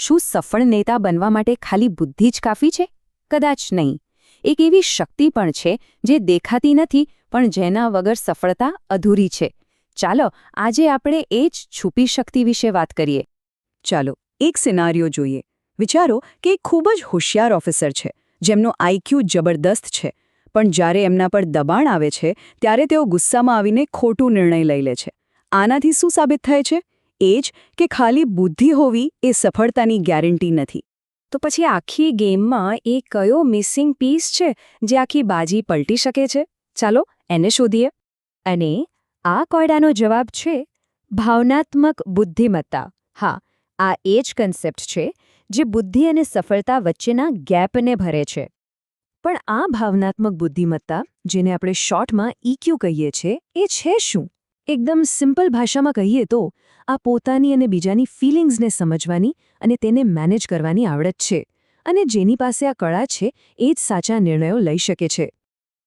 શું સફળ નેતા બનવા માટે ખાલી બુદ્ધિ જ કાફી છે? કદાચ નહીં. એક એવી શક્તિ પણ છે જે દેખાતી નથી પણ જેના વગર સફળતા અધૂરી છે. ચાલો આજે આપણે એ જ છુપી શક્તિ વિશે વાત કરીએ. ચાલો એક સિનારિયો જોઈએ. વિચારો કે એક ખૂબ જ હોશિયાર ઓફિસર છે, જેમનો આઈક્યુ જબરદસ્ત છે, પણ જ્યારે એમના પર દબાણ આવે છે ત્યારે તેઓ ગુસ્સામાં આવીને ખોટું નિર્ણય લઈ લે છે. આનાથી શું સાબિત થાય છે? એ જ કે ખાલી બુદ્ધિ હોવી એ સફળતાની ગેરંટી નથી. તો પછી આખી ગેમમાં એ કયો મિસિંગ પીસ છે જે આખી બાજી પલટી શકે છે? ચાલો એને શોધીએ. અને આ કોયડાનો જવાબ છે ભાવનાત્મક બુદ્ધિમત્તા. હા, આ એ જ કન્સેપ્ટ છે જે બુદ્ધિ અને સફળતા વચ્ચેના ગેપને ભરે છે. પણ આ ભાવનાત્મક બુદ્ધિમત્તા, જેને આપણે શોર્ટમાં ઇક્યુ કહીએ છીએ, એ છે શું? એકદમ સિમ્પલ ભાષામાં કહીએ તો આ પોતાની અને બીજાની ફિલિંગ્સને સમજવાની અને તેને મેનેજ કરવાની આવડત છે. અને જેની પાસે આ કળા છે એ જ સાચા નિર્ણયો લઈ શકે છે.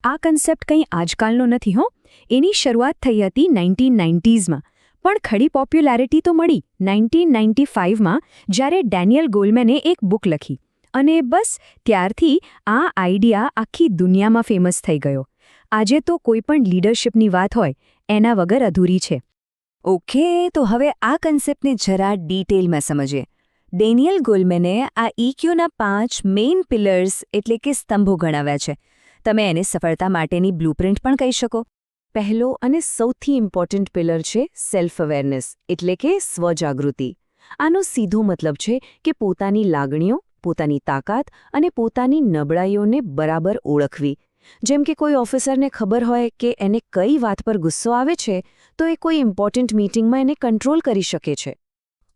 આ કન્સેપ્ટ કંઈ આજકાલનો નથી હો. એની શરૂઆત થઈ હતી 1990sમાં, પણ ખડી પોપ્યુલારિટી તો મળી 1995માં, જ્યારે ડેનિયલ ગોલમેને એક બુક લખી. અને બસ ત્યારથી આ આઈડિયા આખી દુનિયામાં ફેમસ થઈ ગયો. આજે તો કોઈ પણ લીડરશિપની વાત હોય એના વગર અધૂરી છે. ઓકે, તો હવે આ કન્સેપ્ટને જરા ડિટેલમાં સમજીએ. ડેનિયલ ગોલમેને આ ઇક્યુના 5 મેઇન પિલર્સ એટલે કે સ્તંભો ગણાવ્યા છે. તમે એને સફળતા માટેની બ્લુપ્રિન્ટ પણ કહી શકો. પહેલો અને સૌથી ઇમ્પોર્ટન્ટ પિલર છે સેલ્ફ અવેરનેસ એટલે કે સ્વજાગૃતિ. આનો સીધો મતલબ છે કે પોતાની લાગણીઓ, પોતાની તાકાત અને પોતાની નબળાઈઓને બરાબર ઓળખવી. જેમ કે કોઈ ઓફિસરને ખબર હોય કે એને કઈ વાત પર ગુસ્સો આવે છે, તો એ કોઈ ઇમ્પોર્ટન્ટ મીટિંગમાં એને કંટ્રોલ કરી શકે છે.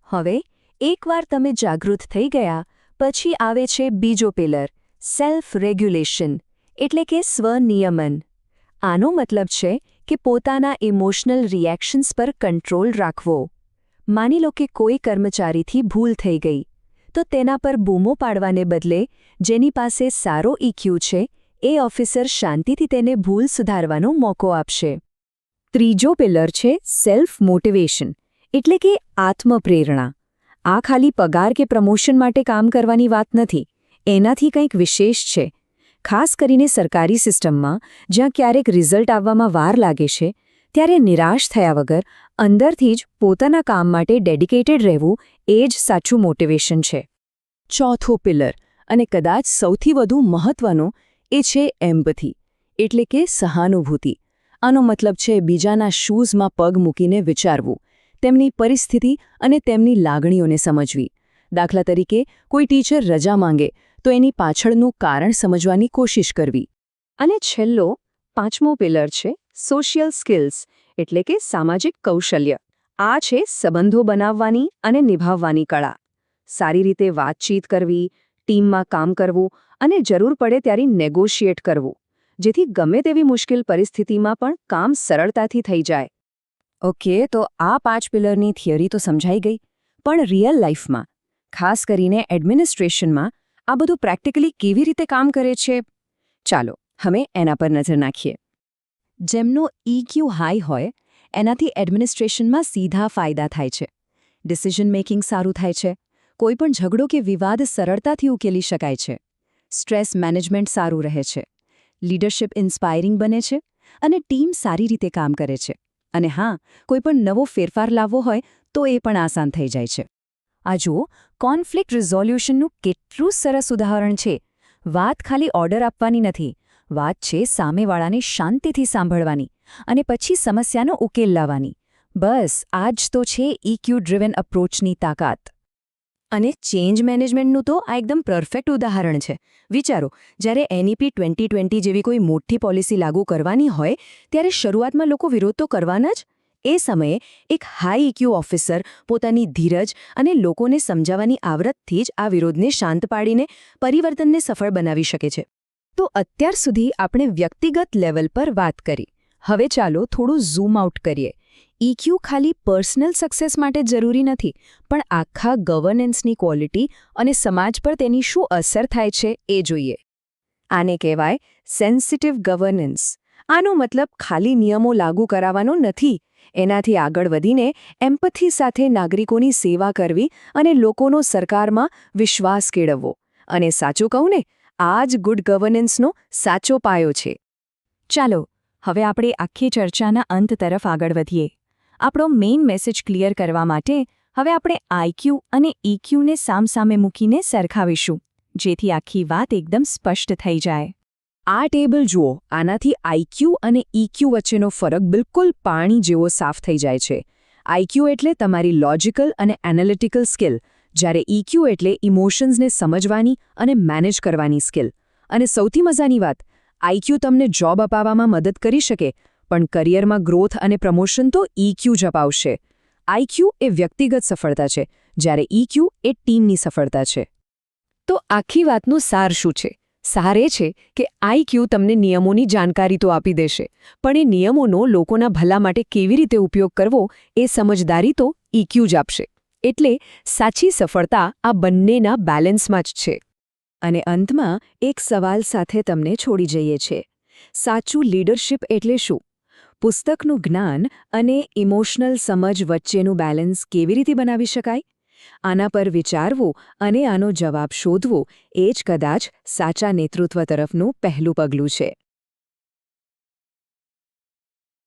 હવે એકવાર તમે જાગૃત થઈ ગયા પછી આવે છે બીજો પિલર, સેલ્ફ રેગ્યુલેશન એટલે કે સ્વનિયમન. આનો મતલબ છે કે પોતાના ઇમોશનલ રિએક્શન્સ પર કંટ્રોલ રાખવો. માની લો કે કોઈ કર્મચારીથી ભૂલ થઈ ગઈ, તો તેના પર બૂમો પાડવાને બદલે જેની પાસે સારો ઇક્યુ છે એ ઓફિસર શાંતિથી તેને ભૂલ સુધારવાનો મોકો આપશે. ત્રીજો પિલર છે સેલ્ફ મોટિવેશન એટલે કે આત્મપ્રેરણા. આ ખાલી પગાર કે પ્રમોશન માટે કામ કરવાની વાત નથી. એનાથી કંઈક વિશેષ છે. ખાસ કરીને સરકારી સિસ્ટમમાં જ્યાં ક્યારેક રિઝલ્ટ આવવામાં વાર લાગે છે, ત્યારે નિરાશ થયા વગર અંદરથી જ પોતાના કામ માટે ડેડિકેટેડ રહેવું એ જ સાચું મોટિવેશન છે. ચોથો પિલર, અને કદાચ સૌથી વધુ મહત્વનો, એ છે એમ્પથી એટલે કે સહાનુભૂતિ. આનો મતલબ છે બીજાના શૂઝમાં પગ મૂકીને વિચારવું, તેમની પરિસ્થિતિ અને તેમની લાગણીઓને સમજવી. દાખલા તરીકે કોઈ ટીચર રજા માંગે તો એની પાછળનું કારણ સમજવાની કોશિશ કરવી. અને છેલ્લો, પાંચમો પિલર છે સોશિયલ સ્કિલ્સ એટલે કે સામાજિક કૌશલ્ય. આ છે સંબંધો બનાવવાની અને નિભાવવાની કળા. સારી રીતે વાતચીત કરવી, ટીમમાં કામ કરવું અને જરૂર પડે ત્યારે નેગોશિએટ કરવું, જેથી ગમે તેવી મુશ્કેલ પરિસ્થિતિમાં પણ કામ સરળતાથી થઈ જાય. ઓકે, તો આ 5 પિલરની થિયરી તો સમજાઈ ગઈ, પણ રિયલ લાઈફમાં, ખાસ કરીને એડમિનિસ્ટ્રેશનમાં આ બધું પ્રેક્ટિકલી કેવી રીતે કામ કરે છે? ચાલો હવે એના પર નજર નાખીએ. જેમનો ઇક્યુ હાઈ હોય એનાથી એડમિનિસ્ટ્રેશનમાં સીધા ફાયદા થાય છે. ડિસિઝન મેકિંગ સારું થાય છે, કોઈપણ ઝઘડો કે વિવાદ સરળતાથી ઉકેલી શકાય છે, સ્ટ્રેસ મેનેજમેન્ટ સારું રહે છે, લીડરશિપ ઇન્સ્પાયરિંગ બને છે અને ટીમ સારી રીતે કામ કરે છે. અને હા, કોઈપણ નવો ફેરફાર લાવવો હોય તો એ પણ આસાન થઈ જાય છે. આ જુઓ, કોન્ફ્લિક્ટ રિઝોલ્યુશનનું કેટલું સરસ ઉદાહરણ છે. વાત ખાલી ઓર્ડર આપવાની નથી, વાત છે સામેવાળાને શાંતિથી સાંભળવાની અને પછી સમસ્યાનો ઉકેલ લાવવાની. બસ આ જ તો છે ઇક્યુ ડ્રિવન અપ્રોચની તાકાત. અને ચેન્જ મેનેજમેન્ટનું તો આ એકદમ પરફેક્ટ ઉદાહરણ છે. વિચારો, જ્યારે NEP 2020 જેવી કોઈ મોટી પોલિસી લાગુ કરવાની હોય ત્યારે શરૂઆતમાં લોકો વિરોધ તો કરવાના જ. એ સમયે એક હાઈ ઇક્યુ ઓફિસર પોતાની ધીરજ અને લોકોને સમજાવવાની આવડતથી જ આ વિરોધને શાંત પાડીને પરિવર્તનને સફળ બનાવી શકે છે. તો અત્યાર સુધી આપણે વ્યક્તિગત લેવલ પર વાત કરી. હવે ચાલો થોડું ઝૂમ આઉટ કરીએ. ઇક્યુ ખાલી પર્સનલ સક્સેસ માટે જરૂરી નથી, પણ આખા ગવર્નન્સની ક્વોલિટી અને સમાજ પર તેની શું અસર થાય છે એ જોઈએ. આને કહેવાય સેન્સિટિવ ગવર્નન્સ. આનો મતલબ ખાલી નિયમો લાગુ કરાવવાનો નથી, એનાથી આગળ વધીને એમ્પથી સાથે નાગરિકોની સેવા કરવી અને લોકોનો સરકારમાં વિશ્વાસ કેળવવો. અને સાચું કહું ને, આ જ ગુડ ગવર્નન્સનો સાચો પાયો છે. ચાલો હવે આપણે આખી ચર્ચાના અંત તરફ આગળ વધીએ. આપણો મેઇન મેસેજ ક્લિયર કરવા માટે હવે આપણે આઈક્યુ અને ઇક્યુને સામસામે મૂકીને સરખાવીશું, જેથી આખી વાત એકદમ સ્પષ્ટ થઈ જાય. આ ટેબલ જુઓ. આનાથી આઈક્યુ અને ઇક્યુ વચ્ચેનો ફરક બિલકુલ પાણી જેવો સાફ થઈ જાય છે. આઈક્યુ એટલે તમારી લોજિકલ અને એનાલિટિકલ સ્કિલ, જ્યારે ઇક્યુ એટલે ઇમોશન્સને સમજવાની અને મેનેજ કરવાની સ્કિલ. અને સૌથી મજાની વાત, આઈક્યુ તમને જોબ અપાવવામાં મદદ કરી શકે, પણ કરિયરમાં ગ્રોથ અને પ્રમોશન તો ઇક્યુ જ અપાવશે. આઈક્યુ એ વ્યક્તિગત સફળતા છે, જ્યારે ઇક્યુ એ ટીમની સફળતા છે. તો આખી વાતનું સાર શું છે? સાર એ છે કે આઈક્યુ તમને નિયમોની જાણકારી તો આપી દેશે, પણ એ નિયમોનો લોકોના ભલા માટે કેવી રીતે ઉપયોગ કરવો એ સમજદારી તો ઇક્યુ જ આપશે. એટલે સાચી સફળતા આ બંનેના બેલેન્સમાં જ છે. અને અંતમાં એક સવાલ સાથે તમને છોડી જઈએ છે. સાચું લીડરશિપ એટલે શું? પુસ્તકનું જ્ઞાન અને ઇમોશનલ સમજ વચ્ચેનું બેલેન્સ કેવી રીતે બનાવી શકાય? આના પર વિચારવું અને આનો જવાબ શોધવો એ જ કદાચ સાચા નેતૃત્વ તરફનું પહેલું પગલું છે.